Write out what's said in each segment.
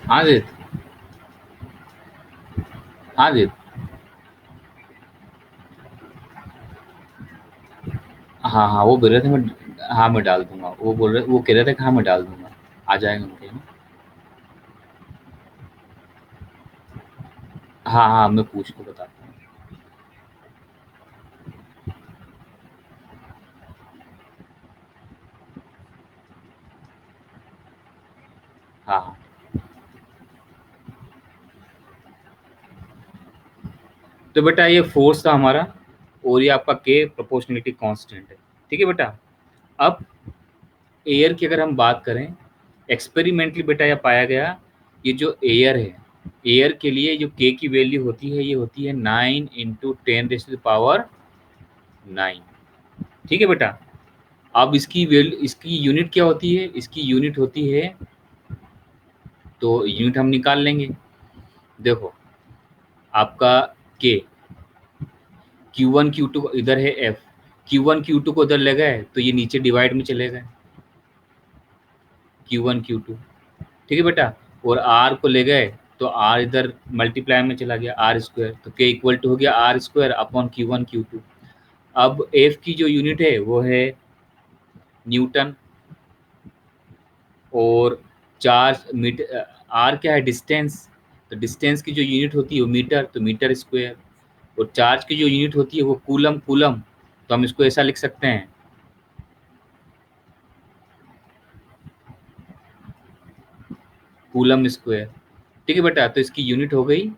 हाँ जी। हाँ जी। हाँ हाँ, वो बोल रहे थे मैं। हाँ, मैं डाल दूंगा। वो कह रहे थे कि हाँ मैं डाल दूंगा। आ जाएगा उनके में। हाँ हाँ, मैं पूछ के बताता हूँ। हाँ हाँ। तो बेटा ये फोर्स था हमारा, और ये आपका के प्रोपोर्शनलिटी कांस्टेंट है। ठीक है बेटा। अब एयर की अगर हम बात करें, एक्सपेरिमेंटली बेटा यह पाया गया, ये जो एयर है, एयर के लिए जो के की वैल्यू होती है, ये होती है 9 × 10⁹ 9। ठीक है बेटा। अब इसकी वैल्यू, इसकी यूनिट क्या होती है? इसकी यूनिट होती है, तो यूनिट हम निकाल लेंगे। देखो, आपका के, Q1 Q2 इधर है एफ, Q1 Q2 को उधर ले गए तो ये नीचे डिवाइड में चले गए, Q1 Q2। ठीक है बेटा। और आर को ले गए तो आर इधर मल्टीप्लाई में चला गया, आर स्क्वायर, तो के इक्वल टू हो गया are square upon Q1 Q2। अब एफ की जो यूनिट है वो है न्यूटन, और चार्ज मीटर, आर क्या है? डिस्टेंस। तो डिस्टेंस की जो यूनिट होती है वो मीटर, तो मीटर स्क्वायर। और चार्ज की जो यूनिट होती है वो कूलम, कूलम। तो हम इसको ऐसा लिख सकते हैं, कूलम स्क्वायर। ठीक है बेटा। तो इसकी यूनिट हो गई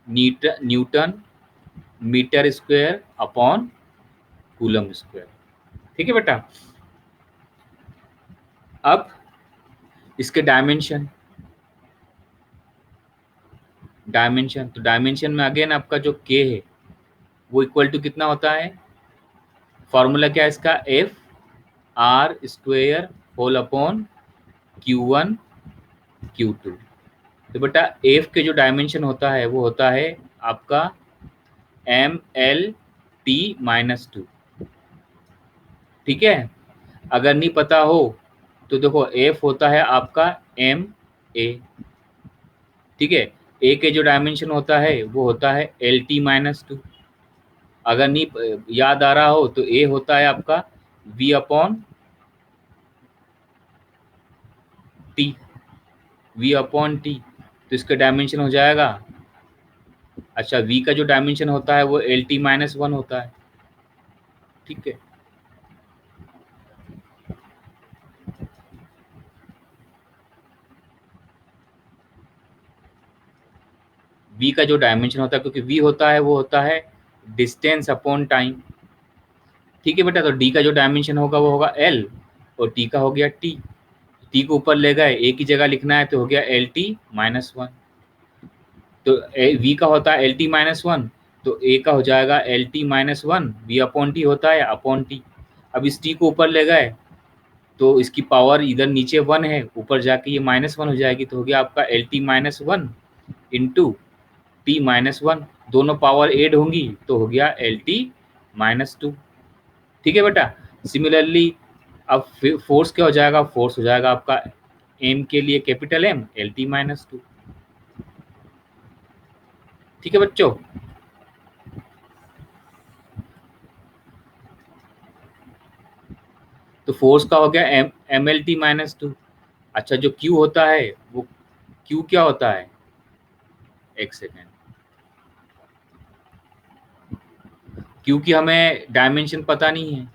newton metre square upon coulomb square. ठीक है बेटा। अब इसके डायमेंशन, तो डायमेंशन में अगेन आपका जो के है वो इक्वल टू कितना होता है? फॉर्मूला क्या है इसका? F R square whole upon Q1 Q2। तो बेटा एफ के जो डायमेंशन होता है वो होता है आपका ML T-2। ठीक है। अगर नहीं पता हो तो देखो, एफ होता है आपका MA। ठीक है। ए के जो डायमेंशन होता है वो होता है LT-2। अगर नहीं याद आ रहा हो तो ए होता है आपका V/T, V/T। तो इसका डायमेंशन हो जाएगा, अच्छा, V का जो डायमेंशन होता है वो LT-1 होता है। ठीक है। V का जो डायमेंशन होता है, क्योंकि V होता है वो होता है डिस्टेंस अपॉन टाइम। ठीक है बेटा। तो D का जो डायमेंशन होगा वो होगा L, और T का हो गया T। T को ऊपर ले गए, A की जगह लिखना है तो हो गया LT-1। तो V का होता है LT-1, तो A का हो जाएगा LT-1, V/T होता है अपॉन T। अब इस T को ऊपर ले गए तो इसकी पावर इधर नीचे 1 है, ऊपर जाके ये -1 हो जाएगी, तो हो गया आपका LT-1 इंटू T-1। दोनों पावर ऐड होंगी तो हो गया LT-2। ठीक है बेटा। सिमिलरली अब फोर्स क्या हो जाएगा? फोर्स हो जाएगा आपका एम के लिए कैपिटल M LT-2। ठीक है बच्चों। तो फोर्स का हो गया MLT-2। अच्छा, जो Q होता है वो Q क्या होता है? एक सेकेंड। Q की हमें डायमेंशन पता नहीं है,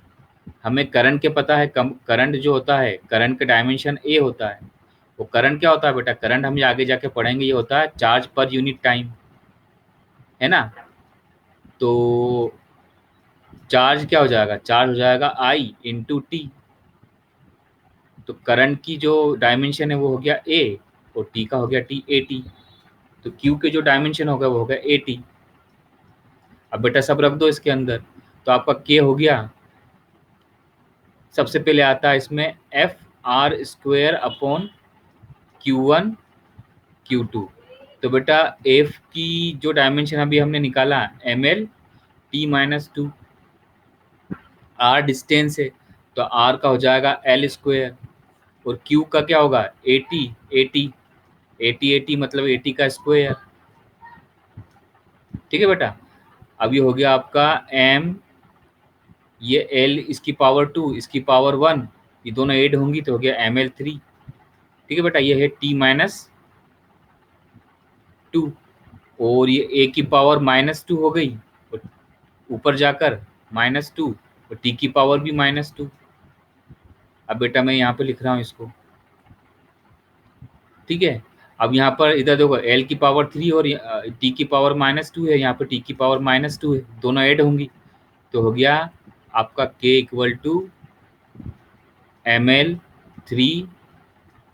हमें करंट के पता है। कम करंट जो होता है, करंट का डायमेंशन A होता है। वो करंट क्या होता है बेटा? करंट हम ये आगे जाके पढ़ेंगे, ये होता है चार्ज पर यूनिट टाइम, है ना। तो चार्ज क्या हो जाएगा? चार्ज हो जाएगा I/T। तो करंट की जो डायमेंशन है वो हो गया A, और T का हो गया TAT। तो Q के जो डायमेंशन होगा वो हो गया AT। अब बेटा सब रख दो इसके अंदर, तो आपका K हो गया, सबसे पहले आता है इसमें FR² अपॉन Q1 Q2। तो बेटा F की जो डायमेंशन अभी हमने निकाला ML T-2, R डिस्टेंस है तो R का हो जाएगा L स्क्वायर, और Q का क्या होगा? AT। 80 मतलब 80 का स्क्वायर। ठीक है बेटा। अब ये हो गया आपका m, ये l इसकी पावर 2, इसकी पावर 1, ये दोनों ऐड होंगी तो हो गया ml3। ठीक है बेटा, ये है t माइनस 2, और ये a की पावर -2 हो गई, और ऊपर जाकर -2, और t की पावर भी -2। अब बेटा मैं यहाँ पे लिख रहा हूँ इसको। ठीक है, अब यहाँ पर इधर देखो l की पावर 3 और t की पावर -2 है, यहाँ पे t की पावर -2 है, दोनों ऐड होंगी तो हो गया आपका k equal to ml3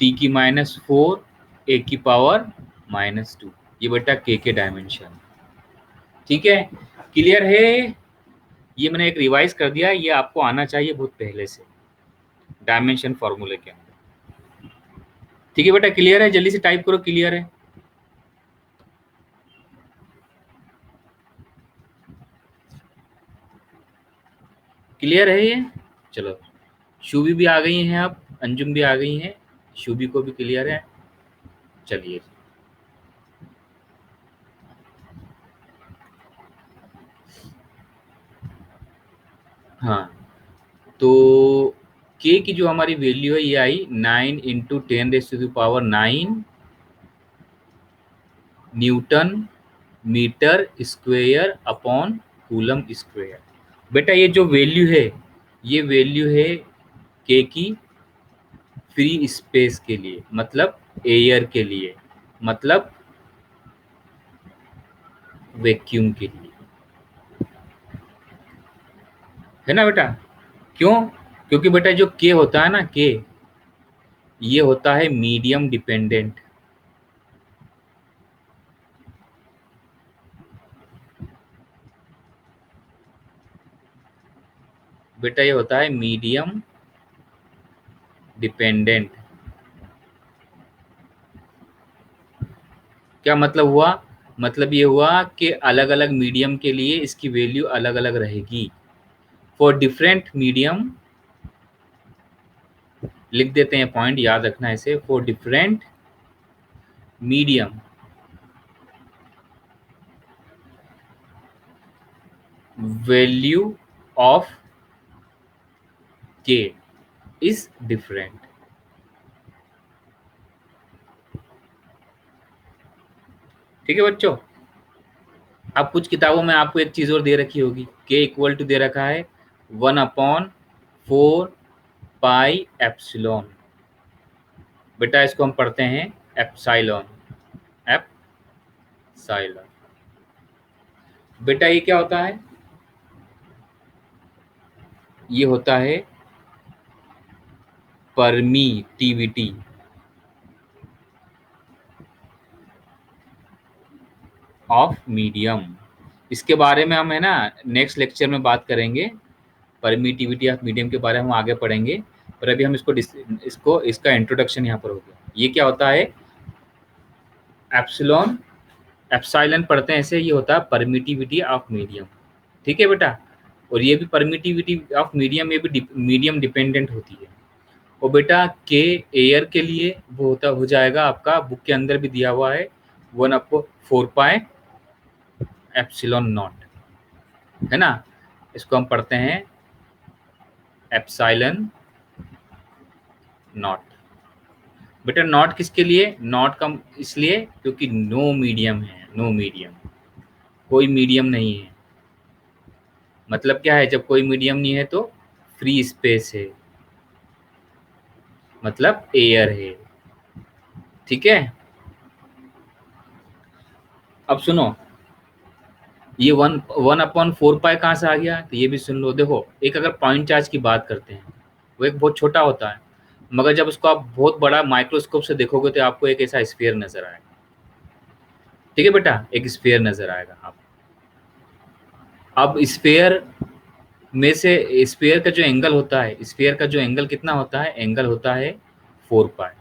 t की -4 a की पावर -2। ये बेटा k के डायमेंशन। ठीक है, क्लियर है? ये मैंने एक रिवाइज कर दिया, ये आपको आना चाहिए बहुत पहले से डायमेंशन फॉर्मूले के अंदर। ठीक है बेटा, क्लियर है? जल्दी से टाइप करो, क्लियर है? क्लियर है ये? चलो, शुभी भी आ गई हैं, अब अंजुम भी आ गई हैं, शुभी को भी क्लियर है। चलिए, हाँ, तो k की जो हमारी वैल्यू है ये आई 9 into 10⁻⁹ newton metre square upon coulomb square. बेटा ये जो वैल्यू है, ये वैल्यू है k की फ्री स्पेस के लिए, मतलब एयर के लिए, मतलब वैक्यूम के लिए, है ना बेटा? क्यों? क्योंकि बेटा जो k होता है ना, k ये होता है मीडियम डिपेंडेंट। बेटा ये होता है मीडियम डिपेंडेंट। क्या मतलब हुआ? मतलब ये हुआ कि अलग अलग मीडियम के लिए इसकी वैल्यू अलग अलग रहेगी। फॉर डिफरेंट मीडियम, लिख देते हैं पॉइंट, याद रखना इसे, for different medium value of k is different. ठीक है बच्चों, अब कुछ किताबों में आपको एक चीज और दे रखी होगी, k इक्वल टू दे रखा है 1/4 पाई एप्सिलॉन। बेटा इसको हम पढ़ते हैं एप्साइलॉन, एप्साइलॉन। बेटा ये क्या होता है? ये होता है परमीटिविटी ऑफ मीडियम। इसके बारे में हम है ना नेक्स्ट लेक्चर में बात करेंगे, परमिटिविटी ऑफ मीडियम के बारे में हम आगे पढ़ेंगे, पर अभी हम इसको इसका इंट्रोडक्शन यहाँ पर हो गया। ये क्या होता है? एप्सिलॉन, एप्साइलन पढ़ते हैं ऐसे, ये होता है परमिटिविटी ऑफ मीडियम। ठीक है बेटा, और ये भी परमिटिविटी ऑफ मीडियम, ये भी मीडियम डिपेंडेंट होती है। और बेटा के एयर के लिए वो होता हो जाएगा आपका, बुक के अंदर भी दिया हुआ है 1/4 पाई एप्सिलॉन नॉट, है ना? इसको हम पढ़ते हैं एप्साइलन नॉट। बेटा नॉट किसके लिए? नॉट का इसलिए क्योंकि नो मीडियम है, नो मीडियम, कोई मीडियम नहीं है। मतलब क्या है? जब कोई मीडियम नहीं है तो फ्री स्पेस है, मतलब एयर है। ठीक है, अब सुनो, ये 1/4 पाई कहाँ से आ गया? तो ये भी सुन लो। देखो, एक अगर पॉइंट चार्ज की बात करते हैं, वो एक बहुत छोटा होता है, मगर जब उसको आप बहुत बड़ा माइक्रोस्कोप से देखोगे तो आपको एक ऐसा स्फीयर नजर आएगा। ठीक है बेटा, एक स्फीयर नजर आएगा आप। अब स्फीयर में से स्फीयर का जो एंगल होता है, स्फीयर का जो एंगल कितना होता है? एंगल होता है 4 पाई।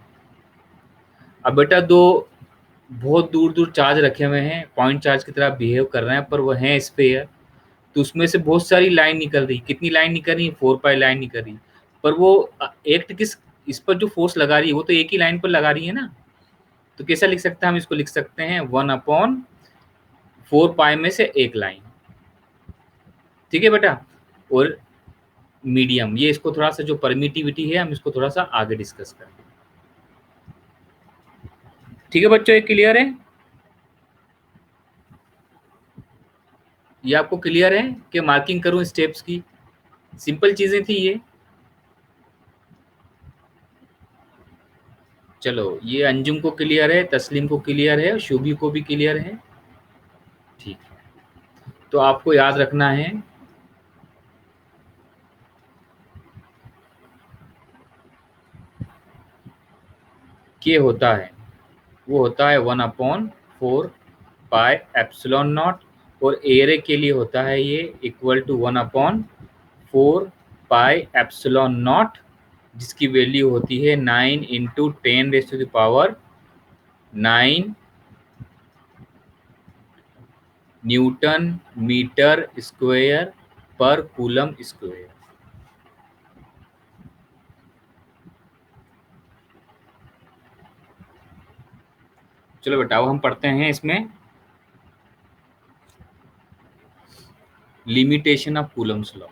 अब बेटा दो बहुत दूर दूर चार्ज रखे हुए हैं, पॉइंट चार्ज की तरह बिहेव कर रहे हैं, पर वो हैं स्फीयर, तो उसमें से बहुत सारी लाइन निकल रही। कितनी लाइन निकल रही? 4 पाई लाइन निकल रही। पर वो एक्ट किस, इस पर जो फोर्स लगा रही है वो तो एक ही लाइन पर लगा रही है ना, तो कैसा लिख सकते हैं हम इसको? लिख सकते हैं 1/4 पाई में से एक लाइन। ठीक है बेटा। और मीडियम, ये इसको थोड़ा सा जो परमिटिविटी है हम इसको थोड़ा सा आगे डिस्कस करेंगे। ठीक है बच्चों, ये क्लियर है? ये आपको क्लियर है कि मार्किंग करूं स्टेप्स की? सिंपल चीजें थी ये। चलो, ये अंजुम को क्लियर है, तस्लीम को क्लियर है, शुभी को भी क्लियर है। ठीक है, तो आपको याद रखना है कि होता है, वो होता है 1/4 पाई एप्सिलॉन नॉट। और एरे के लिए होता है ये equal to 1/4 pi epsilon naught, जिसकी वैल्यू होती है 9 × 10⁻⁹ न्यूटन मीटर स्क्वायर पर कूलम स्क्वायर। चलो बेटा, अब हम पढ़ते हैं इसमें limitation of Coulomb's law.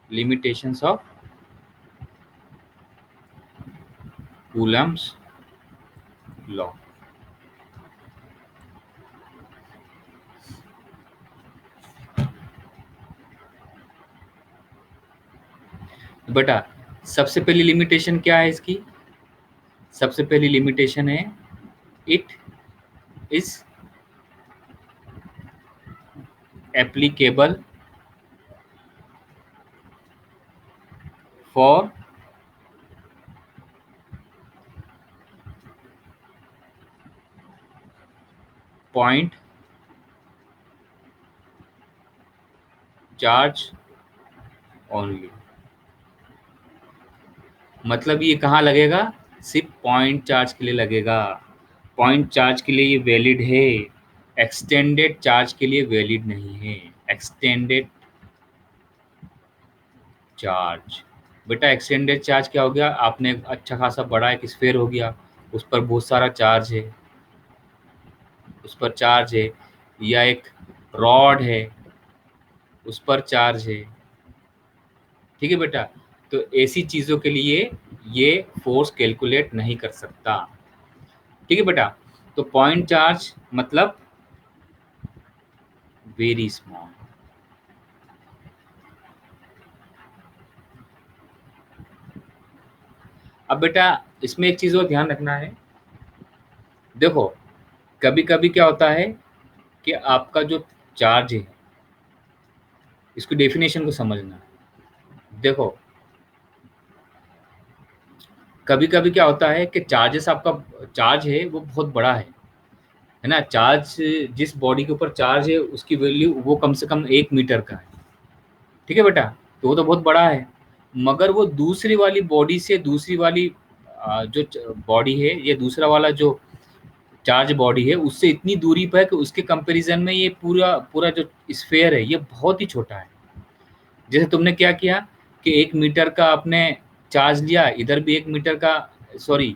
Limitations of Coulomb's law. बेटा, सबसे पहली लिमिटेशन क्या है इसकी? सबसे पहली लिमिटेशन है it is applicable for point charge only. मतलब ये कहाँ लगेगा? सिर्फ पॉइंट चार्ज के लिए लगेगा। पॉइंट चार्ज के लिए ये वैलिड है, एक्सटेंडेड चार्ज के लिए वैलिड नहीं है। एक्सटेंडेड चार्ज, बेटा एक्सटेंडेड चार्ज क्या हो गया? आपने एक अच्छा खासा बड़ा एक स्फेयर हो गया, उस पर बहुत सारा चार्ज है, उस पर चार्ज है, या एक रॉड है उस पर चार्ज है। ठीक है बेटा, तो ऐसी चीज़ों के लिए ये फोर्स कैलकुलेट नहीं कर सकता। ठीक है बेटा, तो पॉइंट चार्ज मतलब वेरी स्मॉल। अब बेटा इसमें एक चीज़ और ध्यान रखना है। देखो, कभी कभी क्या होता है कि आपका जो चार्ज है, इसकी डेफिनेशन को समझना। देखो, कभी कभी क्या होता है कि चार्जेस, आपका चार्ज है वो बहुत बड़ा है ना। चार्ज, जिस बॉडी के ऊपर चार्ज है उसकी वैल्यू वो कम से कम 1 मीटर का है। ठीक है बेटा, तो वो तो बहुत बड़ा है, मगर वो दूसरी वाली बॉडी से, दूसरी वाली जो बॉडी है, ये दूसरा वाला जो चार्ज बॉडी है उससे इतनी दूरी पर है कि उसके कंपैरिजन में ये पूरा पूरा जो स्फेयर है ये बहुत ही छोटा है। जैसे तुमने क्या किया कि 1 मीटर का आपने चार्ज लिया, इधर भी 1 मीटर का, सॉरी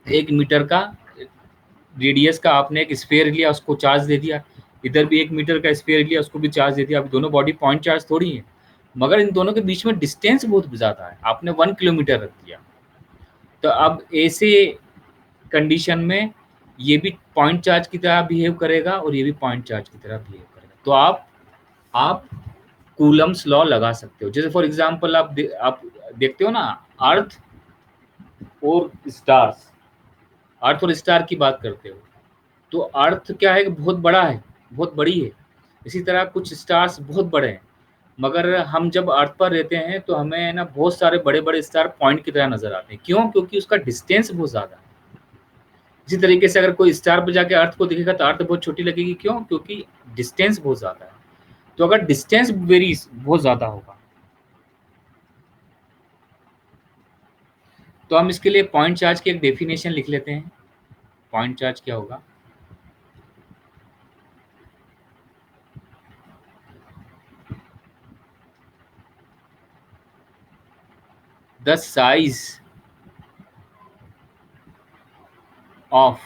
1 मीटर का रेडियस का आपने एक स्फेयर लिया, उसको चार्ज दे दिया। इधर भी 1 मीटर का स्फेयर लिया, उसको भी चार्ज दे दिया। अब दोनों बॉडी पॉइंट चार्ज थोड़ी है, मगर इन दोनों के बीच में डिस्टेंस बहुत ज़्यादा है, आपने 1 किलोमीटर रख दिया। तो अब ऐसे कंडीशन में ये भी पॉइंट चार्ज की तरह बिहेव करेगा और ये भी पॉइंट चार्ज की तरह बिहेव करेगा। तो आप कूलम्स लॉ लगा सकते हो। जैसे फॉर एग्जांपल आप देखते हो ना, अर्थ और स्टार्स, अर्थ और स्टार की बात करते हो, तो अर्थ क्या है कि बहुत बड़ा है, बहुत बड़ी है। इसी तरह कुछ स्टार्स बहुत बड़े हैं, मगर हम जब अर्थ पर रहते हैं तो हमें ना बहुत सारे बड़े बड़े स्टार पॉइंट की तरह नजर आते हैं। क्यों? क्योंकि उसका डिस्टेंस बहुत ज़्यादा है। इसी तरीके से अगर कोई स्टार पर जाके अर्थ को देखेगा तो अर्थ बहुत छोटी लगेगी। क्यों? क्योंकि डिस्टेंस बहुत ज़्यादा है। तो अगर डिस्टेंस वेरी बहुत ज़्यादा होगा तो हम इसके लिए पॉइंट चार्ज की एक डेफिनेशन लिख लेते हैं। पॉइंट चार्ज क्या होगा? The size of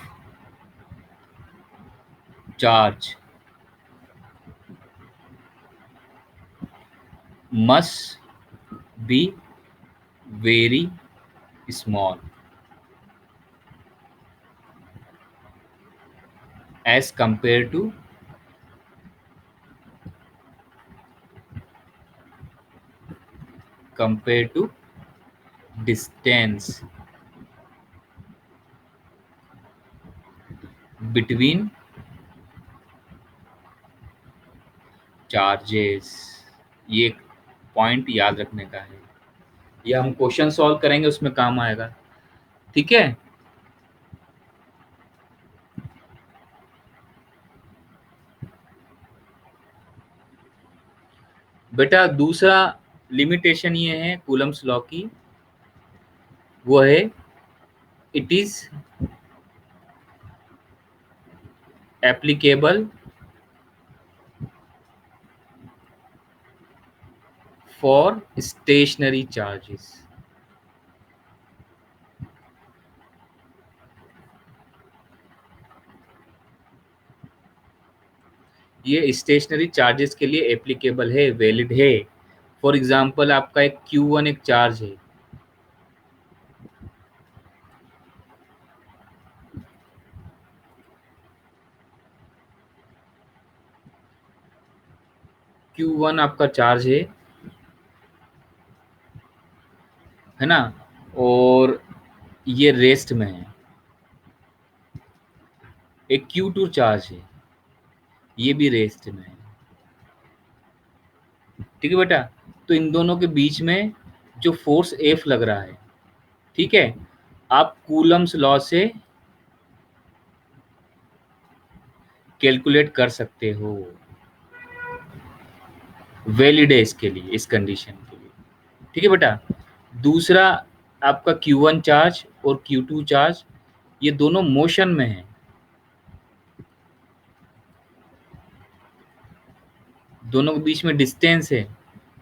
charge must be very small as compared to distance between charges। ये पॉइंट याद रखने का है, ये हम क्वेश्चन सॉल्व करेंगे उसमें काम आएगा। ठीक है, बेटा दूसरा लिमिटेशन ये है कूलम्स लॉ की, वो है it is applicable for stationary charges. ये स्टेशनरी चार्जेस के लिए एप्लीकेबल है, वैलिड है। फॉर एग्जांपल आपका एक Q1 एक चार्ज है, Q1 आपका चार्ज है ना, और ये रेस्ट में है। एक Q2 चार्ज है, ये भी रेस्ट में है। ठीक है बेटा, तो इन दोनों के बीच में जो फोर्स F लग रहा है, ठीक है, आप कूलम्स लॉ से कैलकुलेट कर सकते हो। वैलिड है इसके लिए, इस कंडीशन के लिए। ठीक है बेटा, दूसरा आपका Q1 चार्ज और Q2 चार्ज ये दोनों मोशन में है, दोनों के बीच में डिस्टेंस है,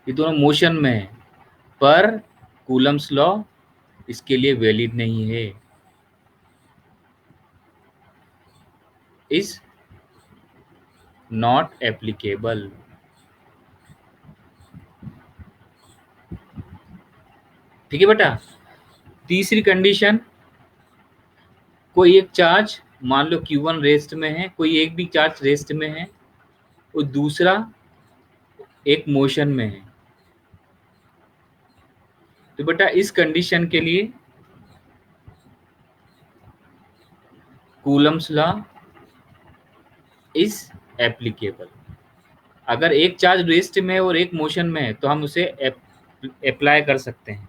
ये दोनों मोशन में है, पर कूलम्स लॉ इसके लिए वैलिड नहीं है, इज नॉट एप्लीकेबल। ठीक है बेटा, तीसरी कंडीशन, कोई एक चार्ज मान लो Q1 रेस्ट में है, कोई एक भी चार्ज रेस्ट में है और दूसरा एक मोशन में है, तो बेटा इस कंडीशन के लिए कूलम्स लॉ इज एप्लीकेबल। अगर एक चार्ज रेस्ट में है और एक मोशन में है तो हम उसे अप्लाई कर सकते हैं।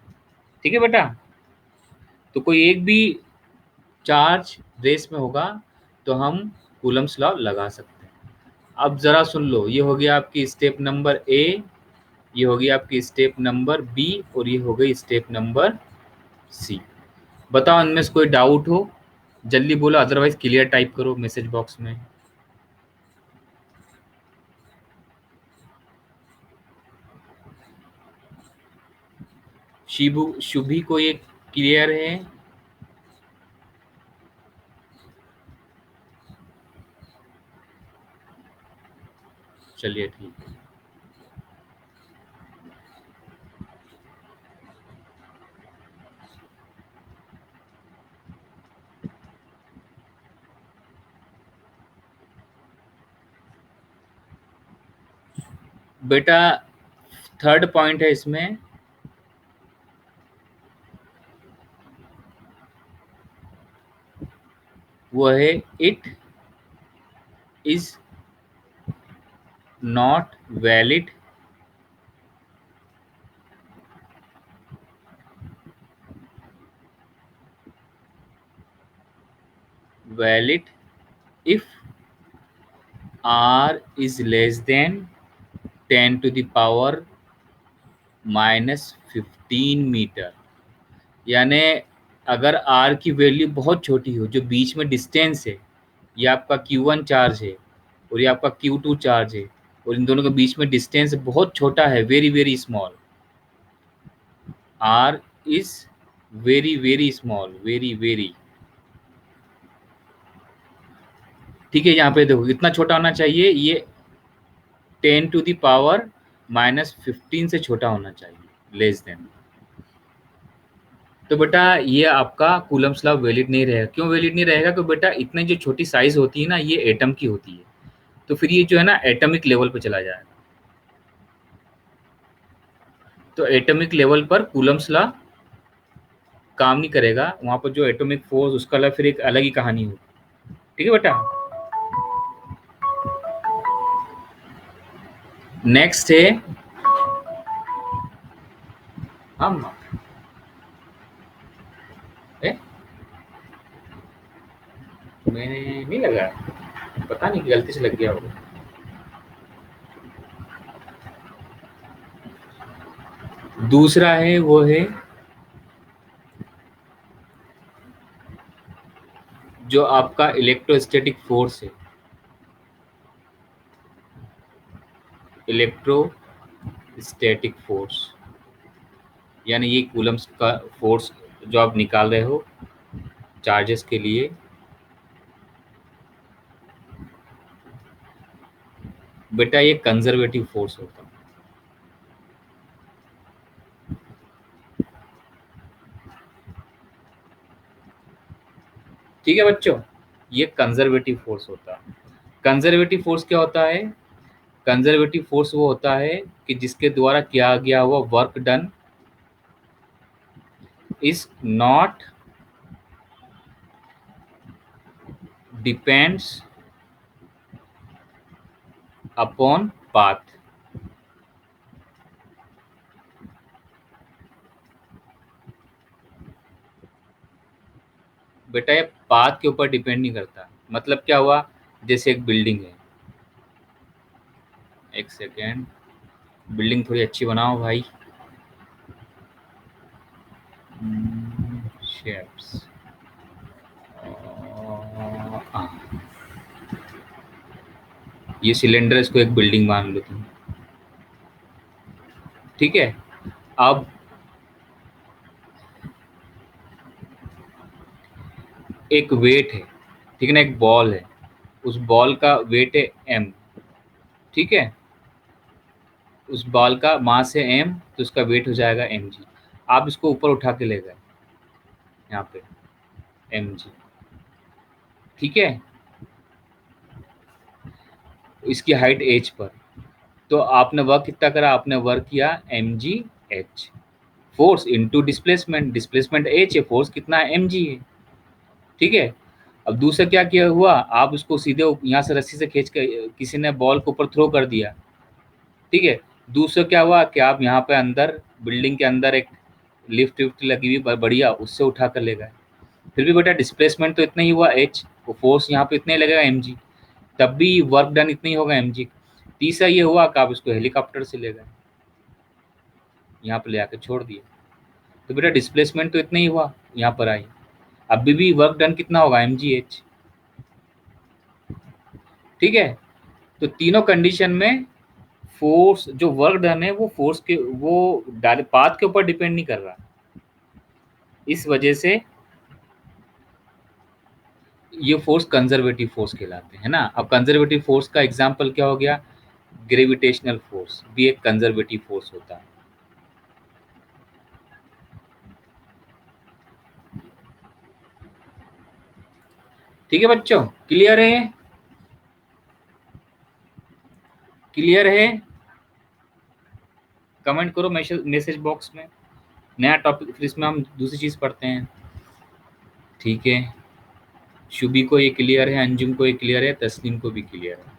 ठीक है बेटा, तो कोई एक भी चार्ज रेस्ट में होगा तो हम कूलम्स लॉ लगा सकते हैं। अब जरा सुन लो, ये हो गया आपकी स्टेप नंबर ए, ये हो गई आपकी स्टेप नंबर बी और ये हो गई स्टेप नंबर सी। बताओ इनमें से कोई डाउट हो जल्दी बोलो, अदरवाइज क्लियर टाइप करो मैसेज बॉक्स में। शिबू शुभी को ये क्लियर है? चलिए ठीक है। बेटा थर्ड पॉइंट है इसमें, वो है it is not valid valid if r is less than 10 to the power -15 metre. यानी अगर r की वैल्यू बहुत छोटी हो, जो बीच में डिस्टेंस है, ये आपका Q1 चार्ज है और ये आपका Q2 चार्ज है और इन दोनों के बीच में डिस्टेंस बहुत छोटा है, very very small, r is very very small, very very. ठीक है, यहाँ पे देखो इतना छोटा होना चाहिए, ये 10⁻⁻15 से छोटा होना चाहिए, लेस देन। तो बेटा ये आपका कूलम्स लॉ वैलिड नहीं रहेगा। क्यों वैलिड नहीं रहेगा? क्योंकि बेटा इतनी जो छोटी साइज होती है ना, ये एटम की होती है, तो फिर ये जो है ना एटॉमिक लेवल पे चला जाएगा। तो एटॉमिक लेवल पर कूलम्स लॉ काम नहीं करेगा, वहां पर जो एटॉमिक फोर्स उसका लॉ फिर एक अलग ही कहानी होगी। ठीक है बेटा। नेक्स्ट है हम ए, मैंने नहीं लगा, पता नहीं गलती से लग गया होगा। दूसरा है वो है जो आपका इलेक्ट्रोस्टैटिक फोर्स है, इलेक्ट्रोस्टैटिक फोर्स, यानी ये कूलम्स का फोर्स जो आप निकाल रहे हो चार्जेस के लिए, बेटा ये कंजर्वेटिव फोर्स होता है। ठीक है बच्चों, ये कंजर्वेटिव फोर्स होता है। कंजर्वेटिव फोर्स क्या होता है? कंजर्वेटिव फोर्स वो होता है कि जिसके द्वारा किया गया हुआ work done is not depends upon path. बेटा ये पाथ के ऊपर डिपेंड नहीं करता। मतलब क्या हुआ? जैसे एक बिल्डिंग है, एक सेकेंड, बिल्डिंग थोड़ी अच्छी बनाओ भाई। शेप्स, ये सिलेंडर, इसको एक बिल्डिंग मान लो तुम। ठीक है, अब एक वेट है, ठीक है ना, एक बॉल है, उस बॉल का वेट है एम। ठीक है, उस बॉल का मास है एम, तो उसका वेट हो जाएगा एम जी। आप इसको ऊपर उठा के ले गए यहाँ पे, एम जी। ठीक है, इसकी हाइट एच पर, तो आपने वर्क कितना करा? आपने वर्क किया M G H, force into displacement, displacement H है, फोर्स कितना है? एम जी है। ठीक है, अब दूसरा क्या किया हुआ? आप उसको सीधे यहाँ से रस्सी से खींच के किसी ने बॉल को ऊपर थ्रो कर दिया। ठीक है, दूसरा क्या हुआ कि आप यहाँ पे अंदर बिल्डिंग के अंदर एक लिफ्ट विफ्ट लगी हुई बढ़िया, उससे उठा कर ले गए। फिर भी बेटा डिस्प्लेसमेंट तो इतना ही हुआ एच, वो फोर्स यहाँ पे इतना ही लगेगा एम जी, तब भी वर्क डन इतना ही होगा एम जी। तीसरा ये हुआ कि आप उसको हेलीकॉप्टर से ले गए, यहाँ पे ले आके छोड़ दिए, तो बेटा डिस्प्लेसमेंट तो इतना ही हुआ, यहाँ पर आई, अभी भी वर्क डन कितना होगा? M G H. ठीक है, तो तीनों कंडीशन में फोर्स जो वर्क डन है वो फोर्स के वो पाथ के ऊपर डिपेंड नहीं कर रहा। इस वजह से ये फोर्स कंजर्वेटिव फोर्स कहलाते हैं ना। अब कंजर्वेटिव फोर्स का एग्जांपल क्या हो गया? ग्रेविटेशनल फोर्स भी एक कंजर्वेटिव फोर्स होता है। ठीक है बच्चों, क्लियर है? क्लियर है? कमेंट करो मैसेज बॉक्स में। नया टॉपिक, फिर इसमें हम दूसरी चीज पढ़ते हैं। ठीक है, शुभी को ये क्लियर है, अंजुम को ये क्लियर है, तस्नीम को भी क्लियर है।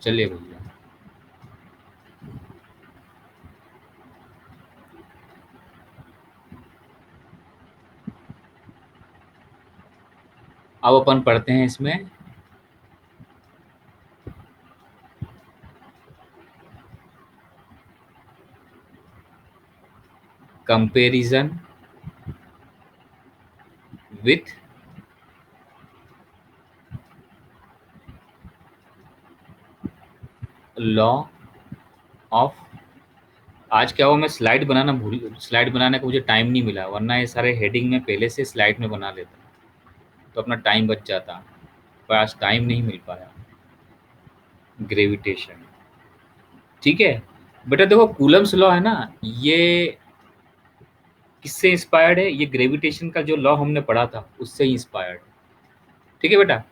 चलिए भैया, अब अपन पढ़ते हैं इसमें कंपैरिजन विथ लॉ ऑफ आज क्या हुआ, मैं स्लाइड बनाने का मुझे टाइम नहीं मिला, वरना ये सारे हेडिंग में पहले से स्लाइड में बना लेता तो अपना टाइम बच जाता, पर आज टाइम नहीं मिल पाया। ग्रेविटेशन, ठीक है बेटा। देखो कूलम्स लॉ है ना, ये किससे इंस्पायर्ड है? ये ग्रेविटेशन का जो लॉ हमने पढ़ा था उससे ही इंस्पायर्ड, ठीक है बेटा।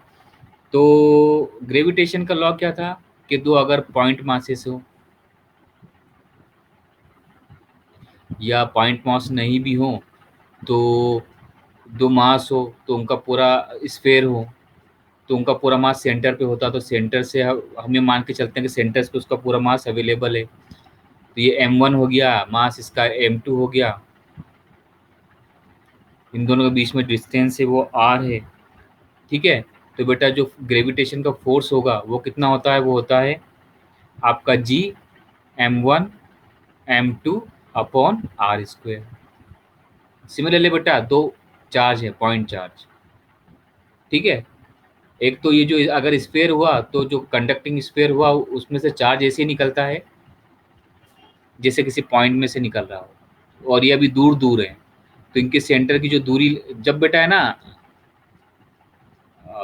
तो ग्रेविटेशन का लॉ क्या था कि दो अगर पॉइंट मासेस हो या पॉइंट मास नहीं भी हो, तो दो मास हो तो उनका पूरा स्फेयर हो, तो उनका पूरा मास सेंटर पे होता, तो सेंटर से हम ये मान के चलते हैं कि सेंटर पे उसका पूरा मास अवेलेबल है। तो ये m1 हो गया, मास इसका m2 हो गया, इन दोनों के बीच में डिस्टेंस है वो r है, ठीक है। तो बेटा जो ग्रेविटेशन का फोर्स होगा वो कितना होता है? वो होता है आपका g m1 m2 upon r square. Similarly बेटा दो चार्ज है, पॉइंट चार्ज, ठीक है। एक तो ये जो अगर स्फेयर हुआ तो जो कंडक्टिंग स्फेयर हुआ उसमें से चार्ज ऐसे ही निकलता है जैसे किसी पॉइंट में से निकल रहा हो, और ये अभी दूर दूर है, तो इनके सेंटर की जो दूरी, जब बेटा है ना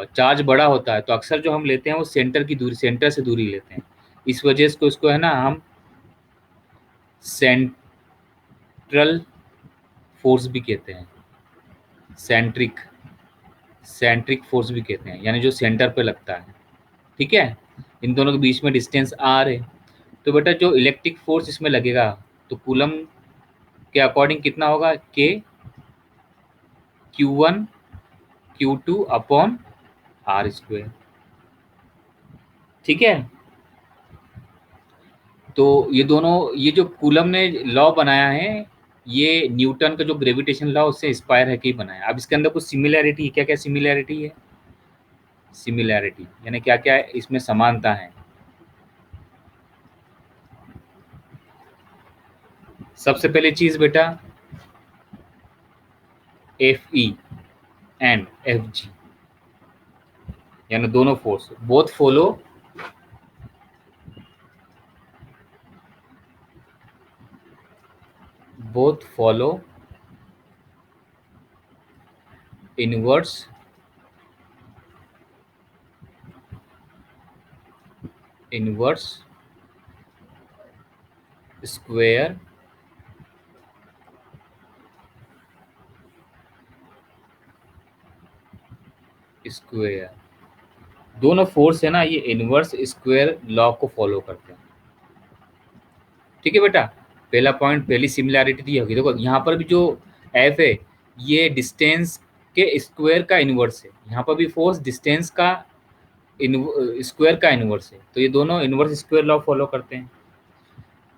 चार्ज बड़ा होता है तो अक्सर जो हम लेते हैं वो सेंटर की दूरी, सेंटर से दूरी लेते हैं। इस वजह से उसको है ना हम सेंट्रल फोर्स भी कहते हैं, सेंट्रिक सेंट्रिक फोर्स भी कहते हैं, यानी जो सेंटर पे लगता है, ठीक है। इन दोनों के बीच में डिस्टेंस आर है। तो बेटा जो इलेक्ट्रिक फोर्स इसमें लगेगा तो कूलम के अकॉर्डिंग कितना होगा? के Q1 Q2 upon R square, ठीक है। तो ये दोनों, ये जो कूलम ने लॉ बनाया है, ये न्यूटन का जो ग्रेविटेशन लॉ उससे इंस्पायर है कि बनाया। अब इसके अंदर कुछ सिमिलैरिटी, क्या क्या सिमिलैरिटी है? सिमिलैरिटी यानी क्या क्या इसमें समानता है? सबसे पहले चीज बेटा F E and F G, यानी दोनों force both follow inverse inverse square square. दोनों फोर्स है ना, ये इनवर्स स्क्वायर लॉ को फॉलो करते हैं, ठीक है बेटा। पहला पॉइंट, पहली सिमिलैरिटी दी होगी। देखो यहाँ पर भी जो एफ है ये डिस्टेंस के स्क्वायर का इनवर्स है, यहाँ पर भी फोर्स डिस्टेंस का स्क्वायर का इनवर्स है, तो ये दोनों इनवर्स स्क्वायर लॉ फॉलो करते हैं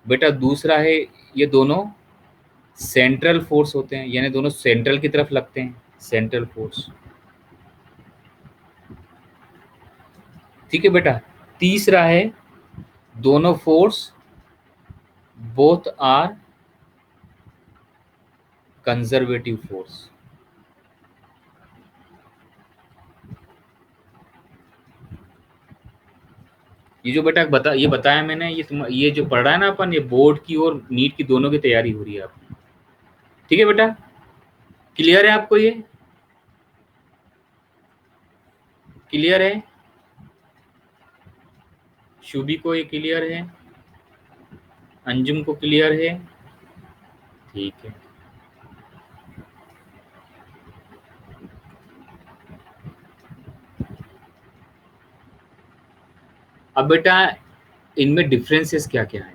बेटा। दूसरा है ये दोनों सेंट्रल फोर्स होते हैं, यानी दोनों सेंट्रल की तरफ लगते हैं, सेंट्रल फोर्स, ठीक है बेटा। तीसरा है दोनों force both are conservative force. ये जो बेटा ये बताया मैंने, ये जो पढ़ रहा है ना अपन, ये बोर्ड की और नीट की दोनों की तैयारी हो रही है आपकी, ठीक है बेटा। क्लियर है आपको? ये क्लियर है? शुभी को ये क्लियर है? अंजुम को क्लियर है? ठीक है। अब बेटा इनमें डिफरेंसेस क्या क्या है?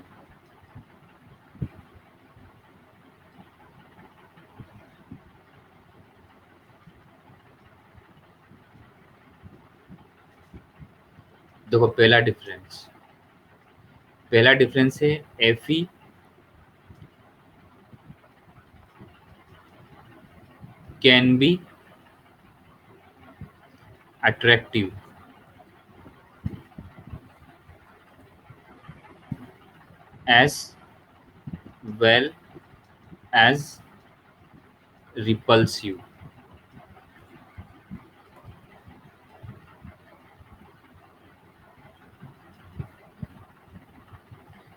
देखो पहला डिफरेंस है F E can be attractive as well as repulsive.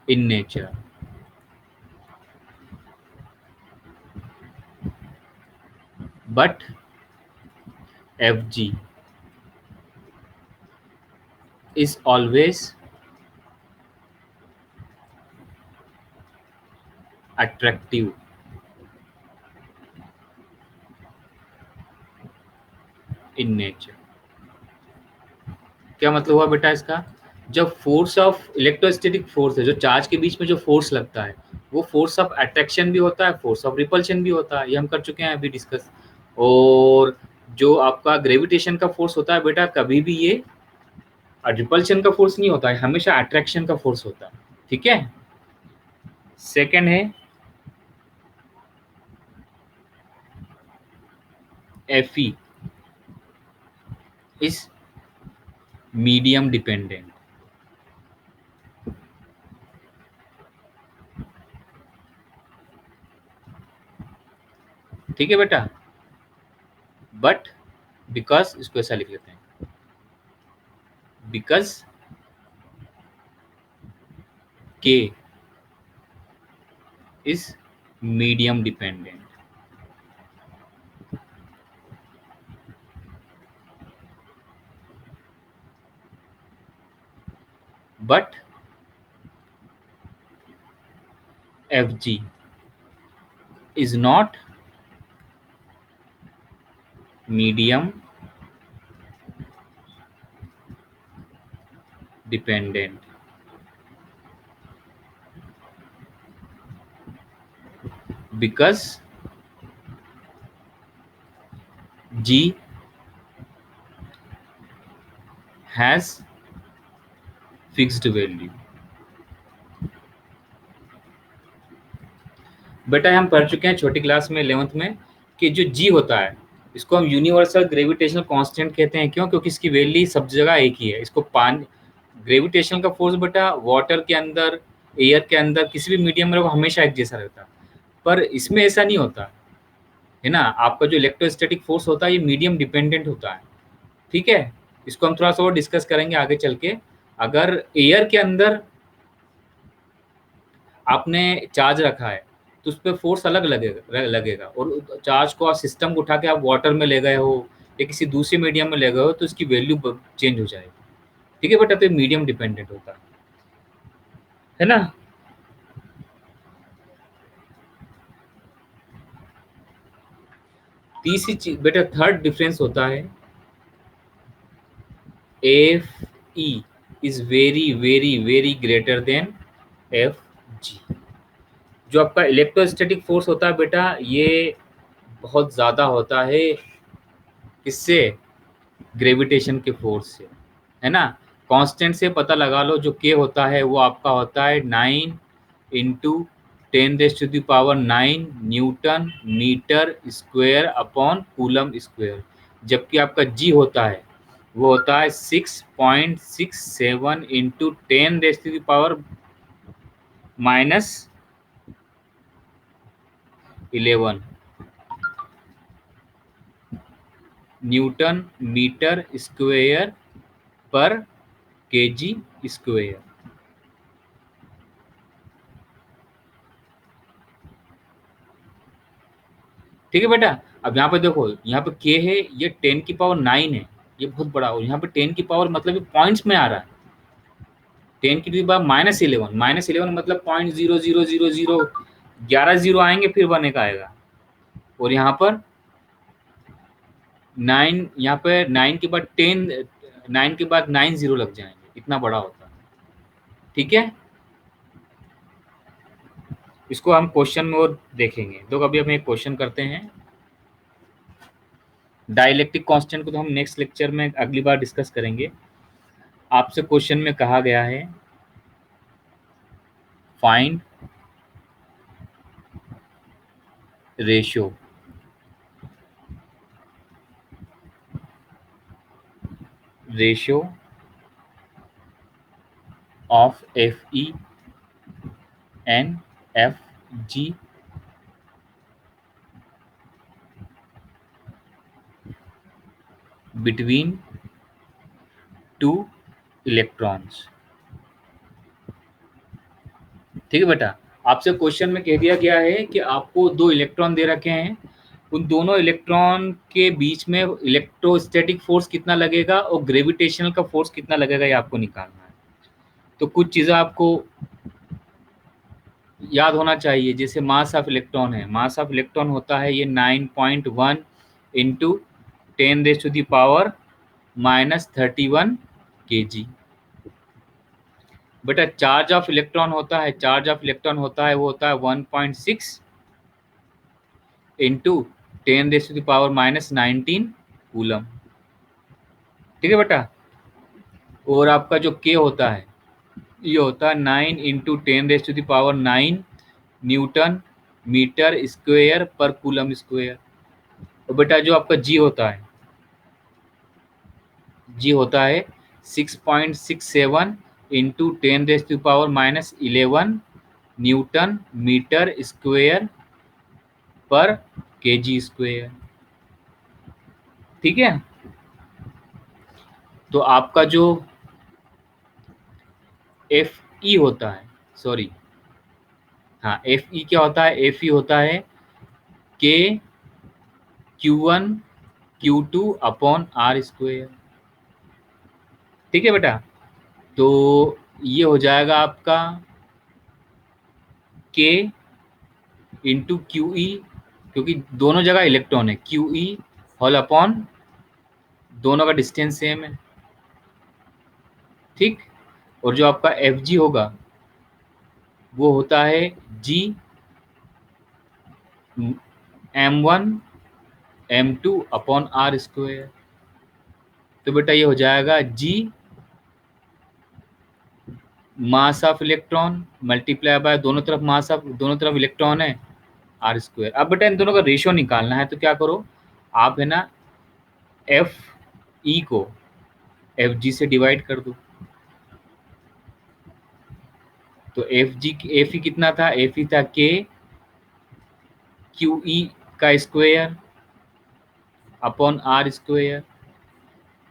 In nature, but Fg is always attractive in nature। क्या मतलब हुआ बेटा इसका? जब फोर्स ऑफ इलेक्ट्रोस्टैटिक फोर्स है, जो चार्ज के बीच में जो फोर्स लगता है, वो फोर्स ऑफ अट्रैक्शन भी होता है, फोर्स ऑफ रिपल्शन भी होता है, ये हम कर चुके हैं अभी डिस्कस। और जो आपका ग्रेविटेशन का फोर्स होता है बेटा, कभी भी ये रिपल्शन का फोर्स नहीं होता है, हमेशा अट्रैक्शन का फोर्स होता है। ठीक है। सेकेंड है Fe इज मीडियम डिपेंडेंट। ठीक है बेटा, बट बिकॉज, इसको ऐसा लिख लेते हैं, because K is medium dependent. But Fg is not medium dependent because G has fixed value। बेटा हम पढ़ चुके हैं छोटी क्लास में 11th में कि जो G होता है, इसको हम यूनिवर्सल ग्रेविटेशनल कांस्टेंट कहते हैं। क्यों? क्योंकि इसकी वैल्यू सब जगह एक ही है। इसको पानी, ग्रेविटेशनल का फोर्स बेटा वाटर के अंदर, एयर के अंदर, किसी भी मीडियम में वो हमेशा एक जैसा रहता है, पर इसमें ऐसा नहीं होता है ना। आपका जो इलेक्ट्रोस्टैटिक फोर्स होता है ये मीडियम डिपेंडेंट होता है। ठीक है, इसको हम थोड़ा सा और डिस्कस करेंगे आगे चल के। अगर एयर के अंदर आपने चार्ज रखा है तो उस पर फोर्स अलग लगेगा और चार्ज को आप सिस्टम को उठा के आप वाटर में ले गए हो या किसी दूसरे मीडियम में ले गए हो तो इसकी वैल्यू चेंज हो जाएगी। ठीक है बेटा, तो मीडियम डिपेंडेंट होता है ना। तीसरी चीज बेटा, थर्ड डिफरेंस होता है F E is very very very greater than F G. जो आपका इलेक्ट्रोस्टैटिक फोर्स होता है बेटा, ये बहुत ज़्यादा होता है किससे? ग्रेविटेशन के फोर्स से, है ना। कांस्टेंट से पता लगा लो, जो के होता है वो आपका होता है 9 into 10⁻⁹ newton metre square upon coulomb square. जबकि आपका जी होता है वो होता है 6.67 इंटू 10⁻⁻11 न्यूटन मीटर स्क्वायर पर केजी स्क्वायर। ठीक है बेटा। अब यहाँ पे देखो, यहाँ पे के है, ये 10⁹ है, ये बहुत बड़ा। और यहाँ पे 10 मतलब ये पॉइंट्स में आ रहा है। 10⁻11 मतलब 0.0000 11 जीरो आएंगे फिर 1 एक आएगा। और यहाँ पर 9, यहाँ पे 9 के बाद 10, 9 के बाद 9 जीरो लग जाएंगे, इतना बड़ा होता है। ठीक है, इसको हम क्वेश्चन में और देखेंगे। तो अभी हम एक क्वेश्चन करते हैं। डाइलेक्ट्रिक कांस्टेंट को तो हम नेक्स्ट लेक्चर में अगली बार डिस्कस करेंगे। आपसे क्वेश्चन में कहा गया है find ratio of Fe and Fg between 2 electrons. ठीक है बेटा, आपसे क्वेश्चन में कह दिया गया है कि आपको 2 इलेक्ट्रॉन दे रखे हैं उन दोनों इलेक्ट्रॉन के बीच में इलेक्ट्रोस्टैटिक फोर्स कितना लगेगा और ग्रेविटेशनल का फोर्स कितना लगेगा, ये आपको निकालना है। तो कुछ चीज़ें आपको याद होना चाहिए, जैसे मास ऑफ इलेक्ट्रॉन है, मास ऑफ इलेक्ट्रॉन होता है ये 9.1 इंटू 10⁻³ -31 kg। बेटा चार्ज ऑफ इलेक्ट्रॉन होता है, चार्ज ऑफ इलेक्ट्रॉन होता है वो होता है 1.6 इंटू 10⁻⁻19 कूलम। ठीक है बेटा। और आपका जो के होता है ये होता है 9 इंटू 10⁻⁹ न्यूटन मीटर स्क्वेयर पर कूलम स्क्वेयर। और बेटा जो आपका जी होता है, जी होता है 6.67 इंटू 10⁻⁻11 न्यूटन मीटर स्क्वेयर पर केजी स्क्वेयर। ठीक है। तो आपका जो एफ ई होता है, सॉरी, हाँ एफ ई क्या होता है, एफ ई होता है के Q1 Q2 upon R square. ठीक है बेटा। तो ये हो जाएगा आपका के इंटू क्यू ई, क्योंकि दोनों जगह इलेक्ट्रॉन है, क्यू ई होल अपॉन दोनों का डिस्टेंस सेम है। ठीक। और जो आपका एफ जी होगा वो होता है जी M1 M2 upon R square. तो बेटा ये हो जाएगा जी mass of electron multiply by दोनों तरफ मास ऑफ, दोनों तरफ इलेक्ट्रॉन है, आर स्क्वेयर। अब बेटा इन दोनों का रेशियो निकालना है, तो क्या करो आप है ना एफ ई को एफ जी से डिवाइड कर दो। तो एफ ई कितना था, एफ ई था के क्यू ई का square upon R square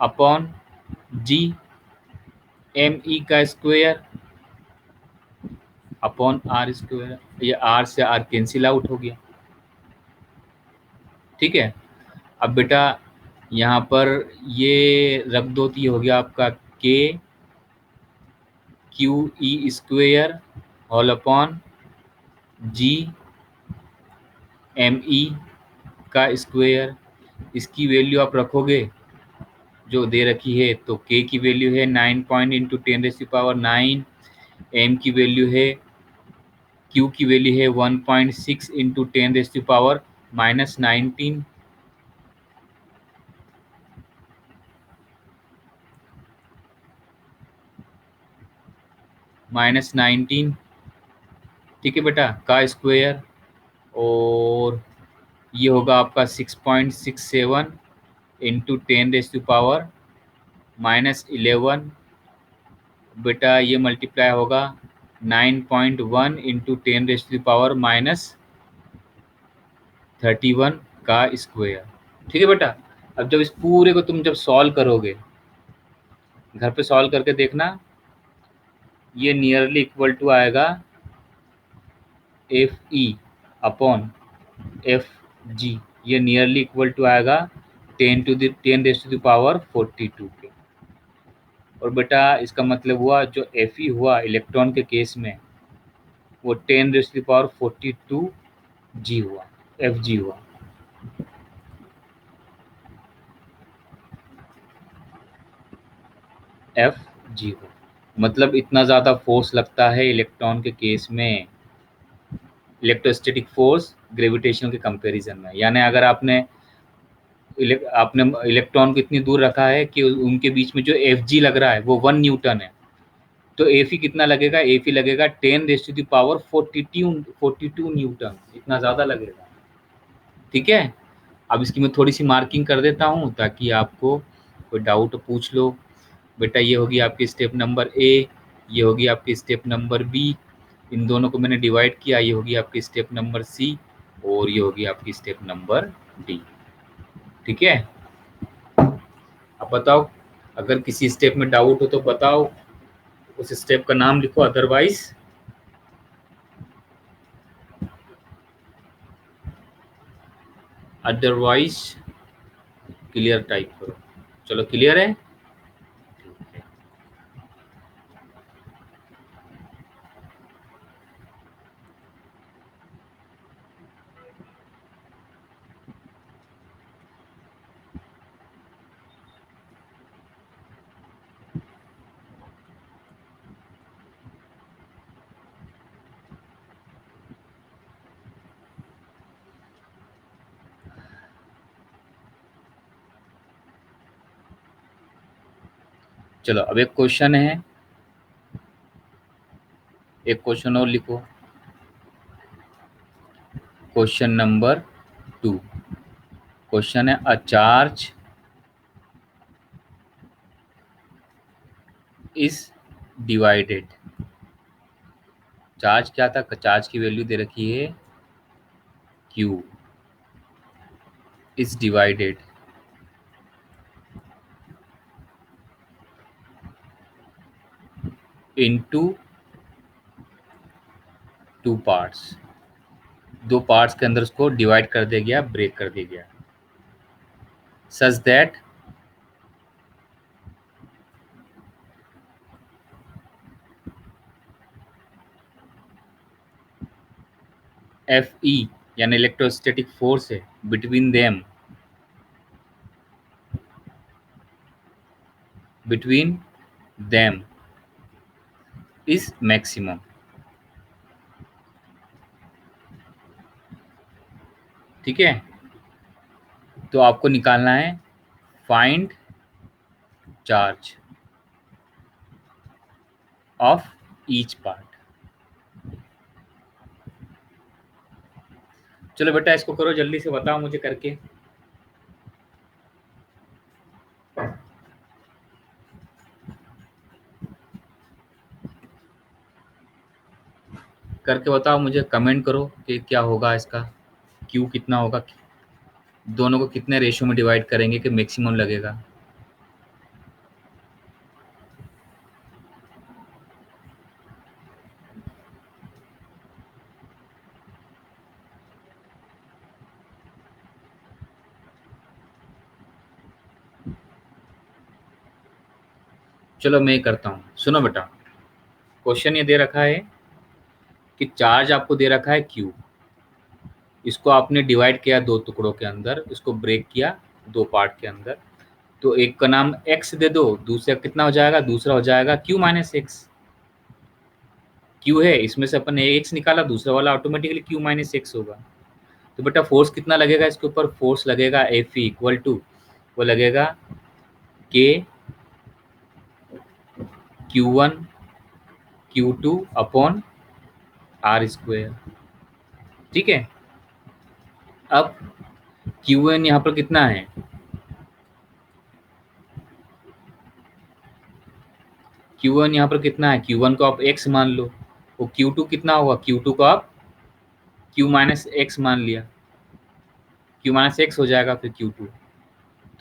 upon G M E का स्क्वेयर अपॉन आर स्क्वेयर। ये आर से आर कैंसिल आउट हो गया। ठीक है। अब बेटा यहाँ पर ये रख दो, तो ये हो गया आपका K Q E square whole upon G M E का स्क्वेयर। इसकी वैल्यू आप रखोगे जो दे रखी है, तो के की वैल्यू है 9 पॉइंट इंटू 10⁻⁹, एम की वैल्यू है, क्यू की वैल्यू है 1.6 इंटू 10⁻⁻19 -19। ठीक है बेटा, का स्क्वायर। और ये होगा आपका 6.67 इंटू 10⁻⁻11। बेटा ये मल्टीप्लाई होगा 9.1 इंटू 10⁻⁻31 का स्क्वायर। ठीक है बेटा। अब जब इस पूरे को तुम जब सॉल्व करोगे, घर पे सॉल्व करके देखना, ये नियरली इक्वल टू आएगा F E upon F G. ये नियरली इक्वल टू आएगा 10⁻42 के। और बेटा इसका मतलब हुआ जो एफ ई हुआ इलेक्ट्रॉन के केस में, वो 10⁻42 जी हुआ, एफ जी हुआ। एफ जी हुआ मतलब इतना ज़्यादा फोर्स लगता है इलेक्ट्रॉन के केस में, इलेक्ट्रोस्टैटिक फोर्स ग्रेविटेशन के कंपैरिजन में। यानी अगर आपने इलेक्ट्रॉन को इतनी दूर रखा है कि उनके बीच में जो एफ जी लग रहा है वो 1 न्यूटन है, तो एफ ई कितना लगेगा, एफ ई लगेगा 10⁻42 न्यूटन, इतना ज़्यादा लगेगा। ठीक है। अब इसकी मैं थोड़ी सी मार्किंग कर देता हूँ ताकि आपको कोई डाउट पूछ लो। बेटा ये होगी आपकी स्टेप नंबर ए, ये होगी आपकी स्टेप नंबर बी, इन दोनों को मैंने डिवाइड किया, ये होगी आपकी स्टेप नंबर सी, और ये होगी आपकी स्टेप नंबर डी। ठीक है। अब बताओ, अगर किसी स्टेप में डाउट हो तो बताओ, उस स्टेप का नाम लिखो, अदरवाइज अदरवाइज क्लियर टाइप करो। चलो क्लियर है। चलो अब एक क्वेश्चन है, एक क्वेश्चन और लिखो। क्वेश्चन नंबर 2 क्वेश्चन है a charge is divided. Charge क्या था? चार्ज की वैल्यू दे रखी है Q is divided into two parts. दो पार्ट्स के अंदर उसको डिवाइड कर दिया गया, ब्रेक कर दिया गया, सच दैट Fe यानी इलेक्ट्रोस्टैटिक फोर्स है between them, between them is maximum. ठीक है, तो आपको निकालना है find charge of each part. चलो बेटा इसको करो, जल्दी से बताओ मुझे करके। करके बताओ मुझे, कमेंट करो कि क्या होगा इसका, क्यू कितना होगा, दोनों को कितने रेशियो में डिवाइड करेंगे कि मैक्सिमम लगेगा। चलो मैं करता हूँ, सुनो बेटा। क्वेश्चन ये दे रखा है कि चार्ज आपको दे रखा है Q, इसको आपने डिवाइड किया दो टुकड़ों के अंदर, इसको ब्रेक किया दो पार्ट के अंदर, तो एक का नाम x दे दो, दूसरा कितना हो जाएगा, दूसरा हो जाएगा Q माइनस एक्स। Q है, इसमें से अपन ने x निकाला, दूसरा वाला ऑटोमेटिकली Q माइनस एक्स होगा। तो बेटा फोर्स कितना लगेगा इसके ऊपर? फोर्स लगेगा F इक्वल टू, वो लगेगा K Q1 Q2 upon R square. ठीक है, अब Qn यहाँ पर कितना है? Q1 यहाँ पर कितना है? Q1 को आप x मान लो, वो Q2 कितना होगा? Q2 को आप Q माइनस एक्स मान लिया, Q माइनस एक्स हो जाएगा फिर Q2।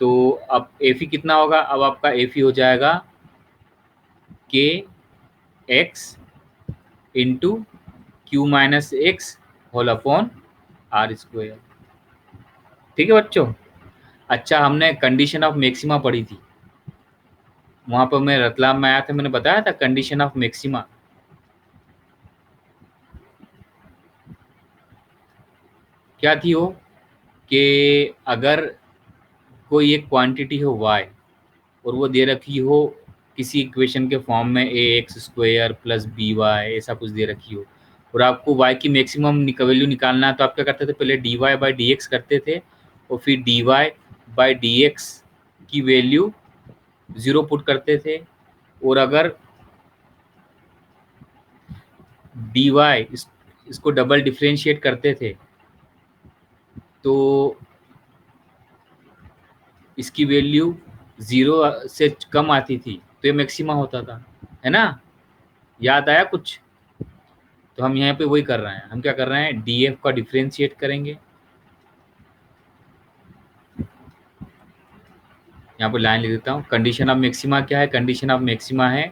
तो अब Fe कितना होगा? अब आपका Fe हो जाएगा K x into Q minus X whole upon R square. ठीक है बच्चों। अच्छा, हमने कंडीशन ऑफ मैक्सिमा पढ़ी थी, वहां पर मैं रतलाम में आया था, मैंने बताया था कंडीशन ऑफ मैक्सिमा क्या थी वो, कि अगर कोई एक क्वांटिटी हो y और वो दे रखी हो किसी इक्वेशन के फॉर्म में ax² प्लस by, ऐसा कुछ दे रखी हो, और आपको y की मैक्सिमम वैल्यू निकालना है, तो आप क्या करते थे? पहले dy बाई डी करते थे और फिर dy बाई डी की वैल्यू 0 पुट करते थे, और अगर dy इसको डबल डिफ्रेंशिएट करते थे तो इसकी वैल्यू 0 से कम आती थी, तो ये मैक्सिमा होता था, है ना? याद आया कुछ? तो हम यहाँ पे वही कर रहे हैं, हम क्या कर रहे हैं, df का डिफ्रेंशिएट करेंगे। यहाँ पे लाइन लिख देता हूँ। कंडीशन ऑफ मैक्सिमा क्या है? कंडीशन ऑफ मैक्सिमा है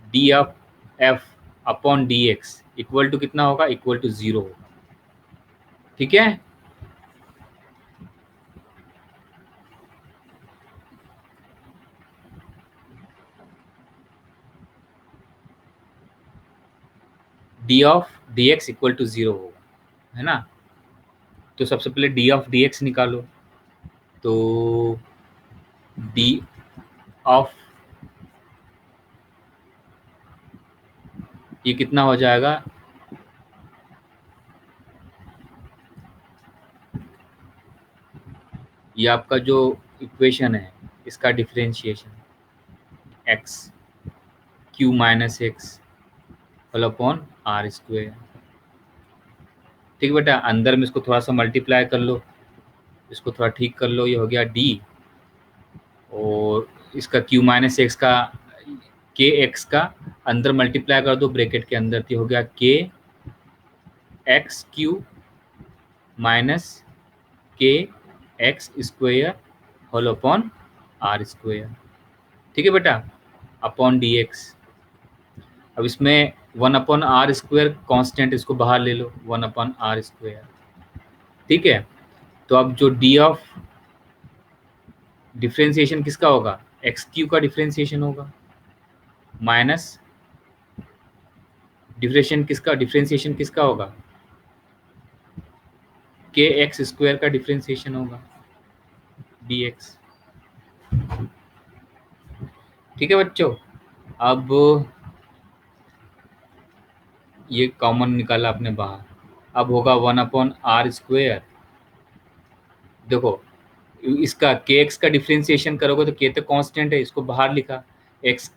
D of F upon D X equal to कितना होगा? इक्वल टू 0 होगा। ठीक है, D of D X equal to 0 होगा, है ना। तो सबसे पहले डी ऑफ डी एक्स निकालो, तो डी ऑफ ये कितना हो जाएगा, ये आपका जो इक्वेशन है इसका differentiation X Q minus X whole upon R square. ठीक है बेटा, अंदर में इसको थोड़ा सा मल्टीप्लाई कर लो, इसको थोड़ा ठीक कर लो, ये हो गया डी, और इसका क्यू माइनस एक्स का के एक्स का अंदर मल्टीप्लाई कर दो ब्रैकेट के अंदर, तो हो गया K X Q minus K X square whole upon R square. ठीक है बेटा, अपॉन डी एक्स। अब इसमें 1/r² कांस्टेंट, इसको बाहर ले लो, 1/r²। ठीक है, तो अब जो डी ऑफ डिफ्रेंसिएशन किसका होगा, एक्स क्यू का डिफ्रेंसिएशन होगा, माइनस डिफ्रेंसिएशन किसका होगा, के एक्स स्क्वायर का डिफ्रेंसिएशन होगा, डी एक्स। ठीक है बच्चों, अब ये कॉमन निकाला आपने बाहर, अब होगा 1/r²। देखो इसका के एक्स का डिफ्रेंसिएशन करोगे तो के तो कांस्टेंट है, इसको बाहर लिखा, एक्स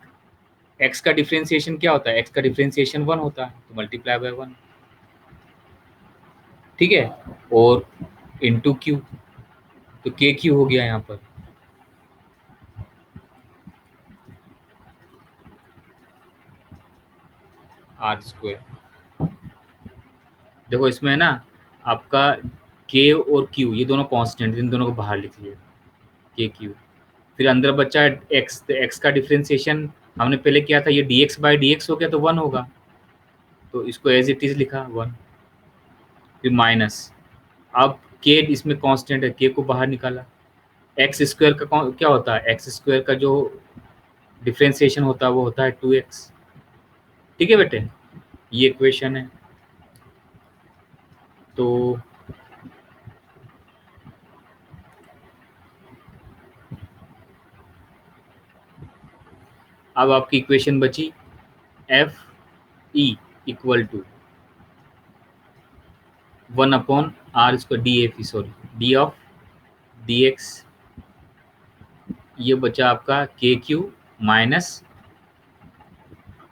एक्स का डिफ्रेंसिएशन क्या होता है, एक्स का डिफ्रेंसिएशन 1 होता है, तो मल्टीप्लाई बाय 1। ठीक है, और इंटू क्यू, तो के क्यू हो गया यहाँ पर, r²। देखो इसमें है ना आपका के और क्यू, ये दोनों कांस्टेंट, इन दोनों को बाहर लिख लिया, के क्यू। फिर अंदर बचा है एक्स, तो एक्स का डिफ्रेंसिएशन हमने पहले किया था, ये D x by D x हो गया तो 1 होगा, तो इसको एज इट इज लिखा 1। फिर माइनस, अब के इसमें कांस्टेंट है, के को बाहर निकाला, एक्स स्क्वायर का क्या होता है, एक्स स्क्वायर का जो डिफ्रेंसिएशन होता है वो होता है 2x। ठीक है बेटे, ये इक्वेशन है। तो अब आपकी इक्वेशन बची F E equal to 1/r², D F E, sorry, D of D X, ये बचा आपका के क्यू माइनस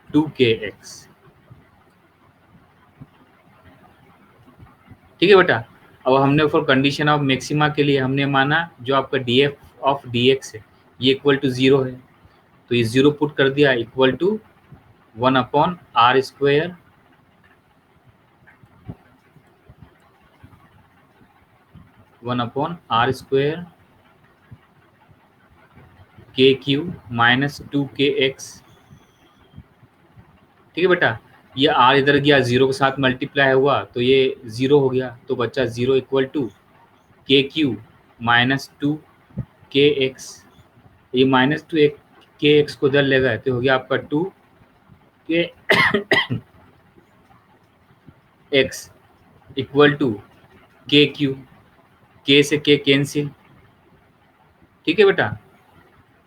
2kx। ठीक है बेटा, अब हमने फॉर कंडीशन ऑफ मैक्सिमा के लिए हमने माना जो आपका D F of D x है ये इक्वल टू 0 है, तो ये 0 पुट कर दिया, इक्वल टू 1/r², 1/r² के क्यू माइनस 2kx। ठीक है बेटा, ये r इधर गया, 0 के साथ मल्टीप्लाई हुआ तो ये 0 हो गया, तो बच्चा 0 इक्वल टू के क्यू माइनस 2kx। ये माइनस 2kx को इधर ले गए तो हो गया आपका 2kx इक्वल टू के क्यू, के से के कैंसिल। ठीक है बेटा,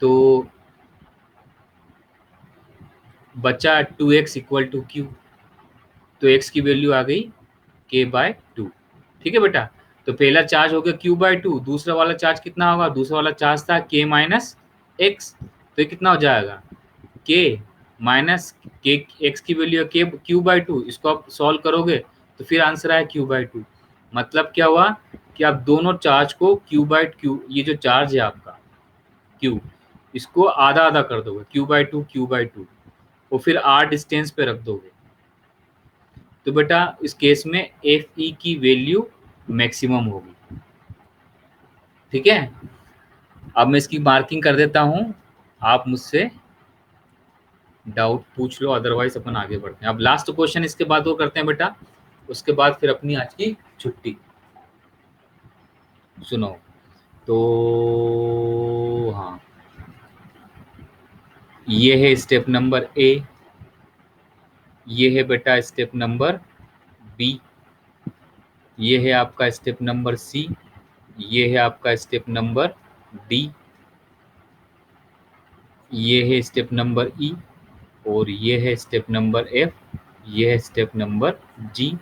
तो बचा 2x इक्वल टू क्यू, तो x की वैल्यू आ गई k/2। ठीक है बेटा, तो पहला चार्ज हो गया q/2, दूसरा वाला चार्ज कितना होगा, दूसरा वाला चार्ज था k माइनस एक्स, तो ये कितना हो जाएगा, k माइनस के एक्स की वैल्यू है के q/2, इसको आप सॉल्व करोगे तो फिर आंसर आया q/2। मतलब क्या हुआ कि आप दोनों चार्ज को q/q, ये जो चार्ज है आपका q, इसको आधा आधा कर दोगे, q/2 और फिर r डिस्टेंस पे रख दोगे, तो बेटा इस केस में एफ ई की वैल्यू मैक्सिमम होगी। ठीक है, अब मैं इसकी मार्किंग कर देता हूं, आप मुझसे डाउट पूछ लो, अदरवाइज अपन आगे बढ़ते हैं। अब लास्ट क्वेश्चन इसके बाद वो करते हैं बेटा, उसके बाद फिर अपनी आज की छुट्टी। सुनो, तो हाँ, ये है स्टेप नंबर ए, ये है बेटा स्टेप नंबर बी, ये है आपका स्टेप नंबर सी, ये है आपका स्टेप नंबर डी, ये है स्टेप नंबर ई, और ये है स्टेप नंबर एफ, ये है स्टेप नंबर जी।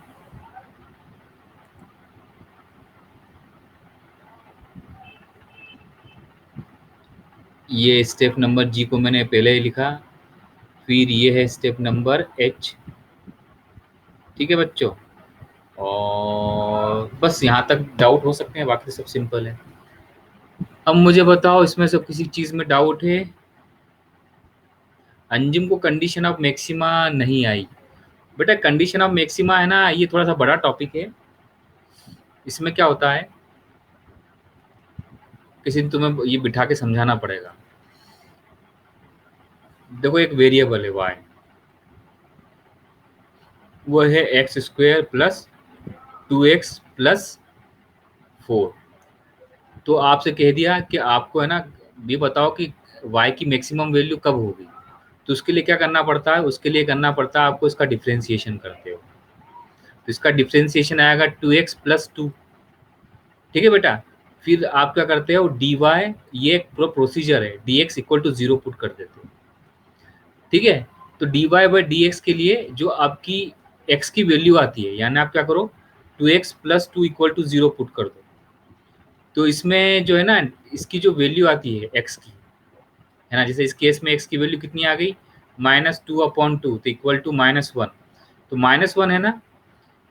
ये स्टेप नंबर जी को मैंने पहले ही लिखा, फिर ये है स्टेप नंबर एच। ठीक है बच्चों, और बस यहाँ तक डाउट हो सकते हैं, बाकी सब सिंपल है। अब मुझे बताओ इसमें से किसी चीज में डाउट है? अंजुम को कंडीशन ऑफ मैक्सिमा नहीं आई। बेटा कंडीशन ऑफ मैक्सिमा है ना, ये थोड़ा सा बड़ा टॉपिक है। इसमें क्या होता है, किसी दिन तुम्हें ये बिठा के समझाना पड़ेगा। देखो एक वेरिएबल है y, वो है एक्स स्क्वायर प्लस 2x+4। तो आपसे कह दिया कि आपको है ना ये बताओ कि y की मैक्सिमम वैल्यू कब होगी। तो उसके लिए क्या करना पड़ता है, उसके लिए करना पड़ता है आपको इसका डिफरेंशिएशन करते हो। तो इसका डिफरेंशिएशन आएगा 2x+2। ठीक है बेटा, फिर आप क्या करते हो dy, ये एक पूरा प्रोसीजर है, dx इक्वल टू 0 पुट कर देते हो। ठीक है, तो dy/dx के लिए जो आपकी x की वैल्यू आती है, यानी आप क्या करो 2x+2 इक्वल टू 0 पुट कर दो। तो इसमें जो है ना इसकी जो वैल्यू आती है x की, है ना, जैसे इस केस में x की वैल्यू कितनी आ गई -2/2, तो इक्वल टू -1। तो -1 है ना,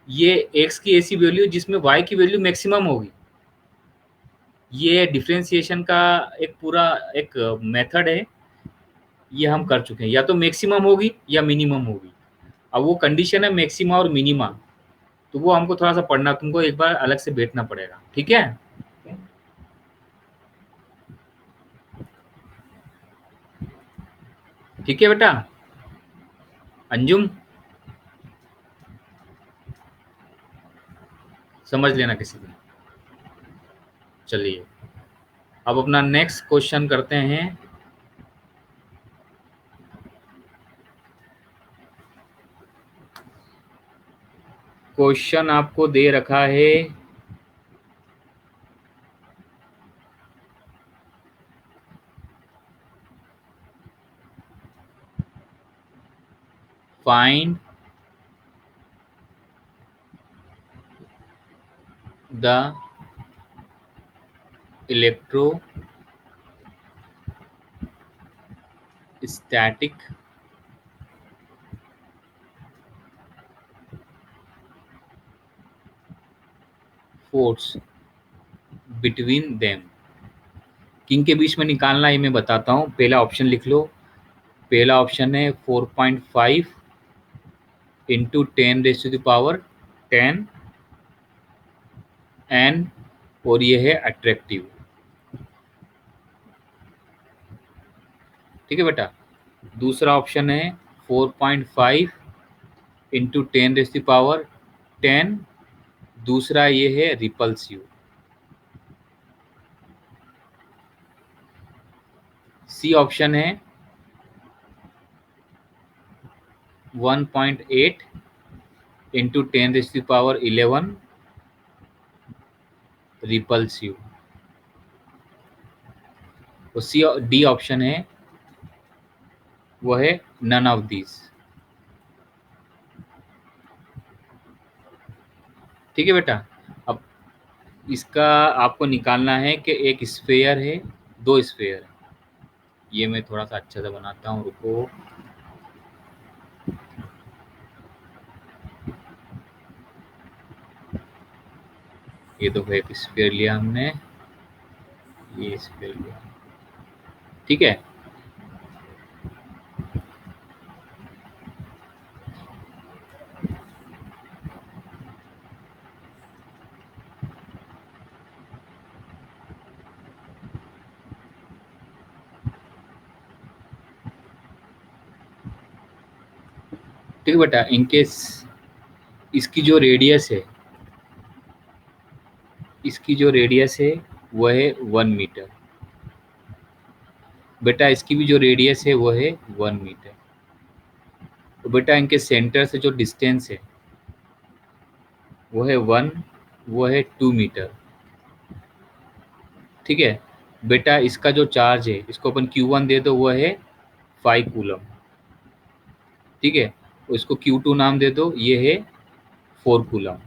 ये x की ऐसी वैल्यू जिसमें y की वैल्यू मैक्सिमम होगी। ये डिफरेंशिएशन का एक पूरा एक मेथड है, ये हम कर चुके हैं। या तो मैक्सिमम होगी या मिनिमम होगी। अब वो कंडीशन है मैक्सिमा और मिनिमा, तो वो हमको थोड़ा सा पढ़ना, तुमको एक बार अलग से बैठना पड़ेगा। ठीक है, ठीक है बेटा। अंजुम समझ लेना किसी दिन। चलिए अब अपना नेक्स्ट क्वेश्चन करते हैं। क्वेश्चन आपको दे रखा है find the electrostatic force between them. किन के बीच में निकालना है ये मैं बताता हूँ। पहला ऑप्शन लिख लो। पहला ऑप्शन है 4.5 इंटू 10⁻10 एन, और ये है अट्रैक्टिव। ठीक है बेटा। दूसरा ऑप्शन है 4.5 इंटू 10⁻10, दूसरा ये है रिपल्सिव। सी ऑप्शन है 1.8 इंटू 10⁻11 रिपल्सिव। और सी डी ऑप्शन है वो है नन ऑफ दीज। ठीक है बेटा। अब इसका आपको निकालना है कि एक स्फेयर है, दो स्फेयर है। ये मैं थोड़ा सा अच्छा सा बनाता हूँ, रुको। ये देखो एक स्फेयर लिया हमने, ये स्फेयर लिया। ठीक है, ठीक है बेटा। इनकेस इसकी जो रेडियस है, इसकी जो रेडियस है वो है 1 मीटर। बेटा इसकी भी जो रेडियस है वो है 1 मीटर। तो बेटा इनके सेंटर से जो डिस्टेंस है वो है 1, वो है 2 मीटर। ठीक है बेटा, इसका जो चार्ज है इसको अपन Q1 दे दो, वो है 5 कूलम। ठीक है, इसको Q2 नाम दे दो, ये है 4 कूलम।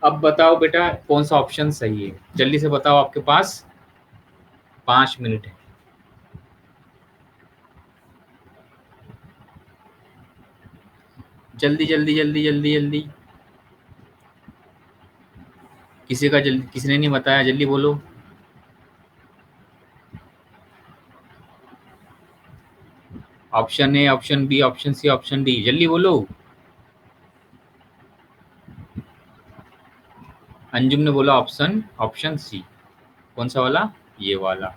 अब बताओ बेटा कौन सा ऑप्शन सही है, जल्दी से बताओ, आपके पास 5 मिनट है। जल्दी जल्दी जल्दी जल्दी जल्दी। किसी का जल्दी, किसी ने नहीं बताया, जल्दी बोलो। Option A, option B, option C, option D, जल्दी बोलो। अंजुम ने बोला ऑप्शन ऑप्शन सी। कौन सा वाला? ये वाला।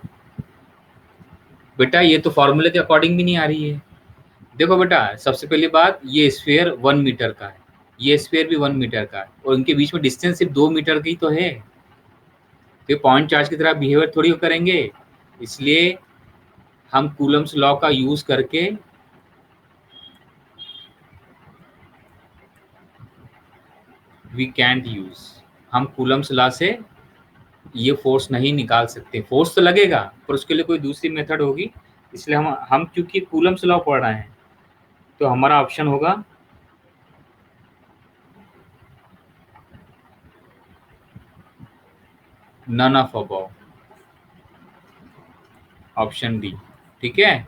बेटा ये तो फॉर्मूले के अकॉर्डिंग भी नहीं आ रही है। देखो बेटा, सबसे पहली बात, ये स्फीयर 1 मीटर का है, ये स्फीयर भी 1 मीटर का है, और उनके बीच में डिस्टेंस सिर्फ 2 मीटर की तो है। तो पॉइंट चार्ज की तरह बिहेवियर थोड़ी करेंगे। इसलिए हम कूलम्स लॉ का यूज करके वी कैंट यूज, हम कूलम्स लॉ से ये फोर्स नहीं निकाल सकते। फोर्स तो लगेगा पर उसके लिए कोई दूसरी मेथड होगी। इसलिए हम क्योंकि कूलम्स लॉ पढ़ रहे हैं, तो हमारा ऑप्शन होगा none of above, option D. ठीक है।